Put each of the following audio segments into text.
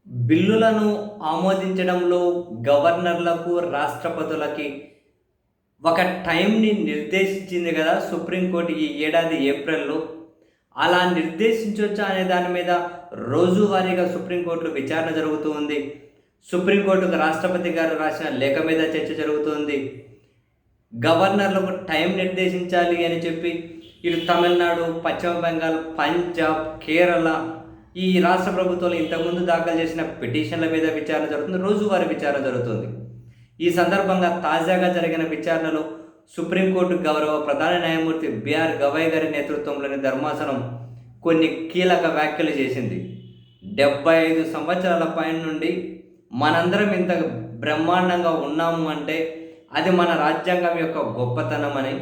బిల్లులను ఆమోదించడంలో గవర్నర్లకు, రాష్ట్రపతులకి ఒక టైంని నిర్దేశించింది కదా సుప్రీంకోర్టు ఈ ఏడాది ఏప్రిల్‌లో. అలా నిర్దేశించొచ్చా అనే దాని మీద రోజువారీగా సుప్రీంకోర్టులో విచారణ జరుగుతూ ఉంది. సుప్రీంకోర్టుకు రాష్ట్రపతి గారు రాసిన లేఖ మీద చర్చ జరుగుతుంది. గవర్నర్లకు టైం నిర్దేశించాలి అని చెప్పి ఇటు తమిళనాడు, పశ్చిమ బెంగాల్, పంజాబ్, కేరళ ఈ రాష్ట్ర ప్రభుత్వాలు ఇంతకుముందు దాఖలు చేసిన పిటిషన్ల మీద విచారణ జరుగుతుంది. రోజువారీ విచారణ జరుగుతుంది. ఈ సందర్భంగా తాజాగా జరిగిన విచారణలో సుప్రీంకోర్టు గౌరవ ప్రధాన న్యాయమూర్తి బిఆర్ గవై గారి నేతృత్వంలోని ధర్మాసనం కొన్ని కీలక వ్యాఖ్యలు చేసింది. 75 సంవత్సరాల పైన నుండి మనందరం ఇంత బ్రహ్మాండంగా ఉన్నాము అంటే అది మన రాజ్యాంగం యొక్క గొప్పతనం అని,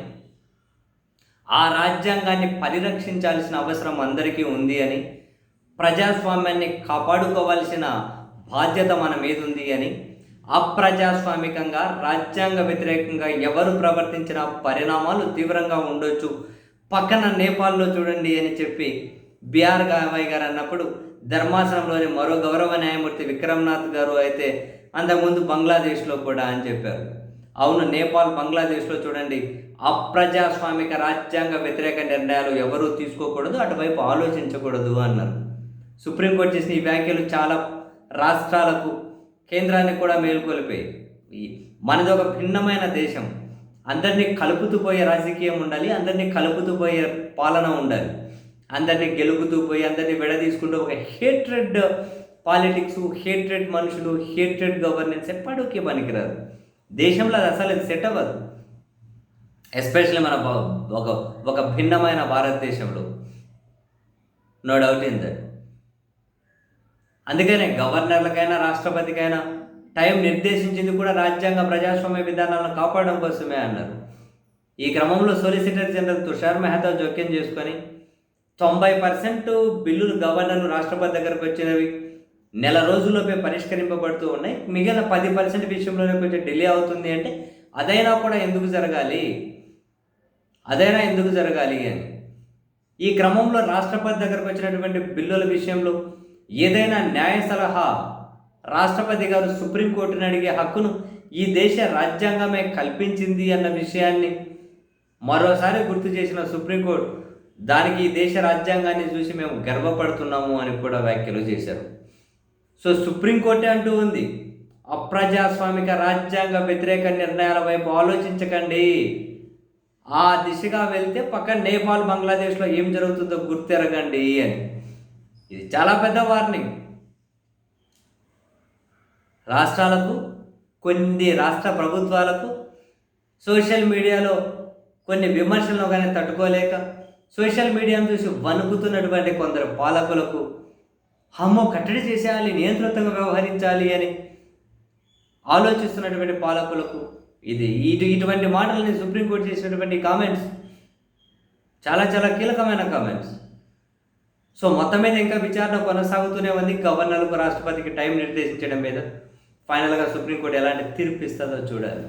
ఆ రాజ్యాంగాన్ని పరిరక్షించాల్సిన అవసరం అందరికీ ఉంది అని, ప్రజాస్వామ్యాన్ని కాపాడుకోవాల్సిన బాధ్యత మన మీద ఉంది అని, అప్రజాస్వామికంగా రాజ్యాంగ వ్యతిరేకంగా ఎవరు ప్రవర్తించిన పరిణామాలు తీవ్రంగా ఉండొచ్చు, పక్కన నేపాల్లో చూడండి అని చెప్పి బిఆర్ గవాయ్ గారు అన్నప్పుడు ధర్మాసనంలోని మరో గౌరవ న్యాయమూర్తి విక్రమ్నాథ్ గారు అయితే అంతకుముందు బంగ్లాదేశ్లో కూడా అని చెప్పారు. అవును, నేపాల్, బంగ్లాదేశ్లో చూడండి అప్రజాస్వామిక రాజ్యాంగ వ్యతిరేక నిర్ణయాలు ఎవరూ తీసుకోకూడదు, అటువైపు ఆలోచించకూడదు అన్నారు. సుప్రీంకోర్టు చేసిన ఈ వ్యాఖ్యలు చాలా రాష్ట్రాలకు, కేంద్రానికి కూడా మేలుకొలిపాయి. మనది ఒక భిన్నమైన దేశం, అందరినీ కలుపుతూ పోయే రాజకీయం ఉండాలి, అందరినీ కలుపుతూ పోయే పాలన ఉండాలి. అందరినీ గెలుపుతూ పోయి అందరినీ విడదీసుకుంటూ ఒక హేట్రెడ్ పాలిటిక్స్, హేట్రెడ్ మనుషులు, హేట్రెడ్ గవర్నెన్స్ ఎప్పటికీ పనికిరాదు. దేశంలో అది అసలు సెట్ అవ్వదు. ఎస్పెషల్లీ మన ఒక భిన్నమైన భారతదేశంలో. No doubt in that. అందుకనే గవర్నర్లకైనా రాష్ట్రపతికైనా టైం నిర్దేశించింది కూడా రాజ్యాంగ ప్రజాస్వామ్య విధానాలను కాపాడడం కోసమే అన్నారు. ఈ క్రమంలో సొలిసిటర్ జనరల్ తుషార్ మెహతా జోక్యం చేసుకొని 90% బిల్లులు గవర్నర్లు, రాష్ట్రపతి దగ్గరకు వచ్చినవి నెల రోజుల్లోపే పరిష్కరింపబడుతూ ఉన్నాయి. మిగిలిన 10% విషయంలోనే కొంచెం డిలే అవుతుంది అంటే అదైనా ఎందుకు జరగాలి అని. ఈ క్రమంలో రాష్ట్రపతి దగ్గరకు వచ్చినటువంటి బిల్లుల విషయంలో ఏదైనా న్యాయ సలహా రాష్ట్రపతి గారు సుప్రీంకోర్టుని అడిగే హక్కును ఈ దేశ రాజ్యాంగమే కల్పించింది అన్న విషయాన్ని మరోసారి గుర్తు చేసిన సుప్రీంకోర్టు దానికి ఈ దేశ రాజ్యాంగాన్ని చూసి మేము గర్వపడుతున్నాము అని కూడా వ్యాఖ్యలు చేశారు. సో సుప్రీంకోర్టే అంటూ ఉంది, అప్రజాస్వామిక రాజ్యాంగ వ్యతిరేక నిర్ణయాల వైపు ఆలోచించకండి, ఆ దిశగా వెళ్తే పక్కన నేపాల్, బంగ్లాదేశ్లో ఏం జరుగుతుందో గుర్తెరగండి అని. ఇది చాలా పెద్ద వార్నింగ్. రాష్ట్రాలకు, కొన్ని రాష్ట్ర ప్రభుత్వాలకు సోషల్ మీడియాలో కొన్ని విమర్శలను కానీ తట్టుకోలేక సోషల్ మీడియాను చూసి వణుకుతున్నటువంటి కొందరు పాలకులకు కట్టడి చేసేయాలి, నియంత్రితంగా వ్యవహరించాలి అని ఆలోచిస్తున్నటువంటి పాలకులకు ఇటువంటి మాటలని సుప్రీంకోర్టు చేసినటువంటి కామెంట్స్ చాలా చాలా కీలకమైన కామెంట్స్. సో మొత్తం మీద ఇంకా విచారణ కొనసాగుతూనే ఉంది. గవర్నర్లకు, రాష్ట్రపతికి టైం నిర్దేశించడం మీద ఫైనల్గా సుప్రీంకోర్టు ఎలాంటి తీర్పు ఇస్తుందో చూడాలి.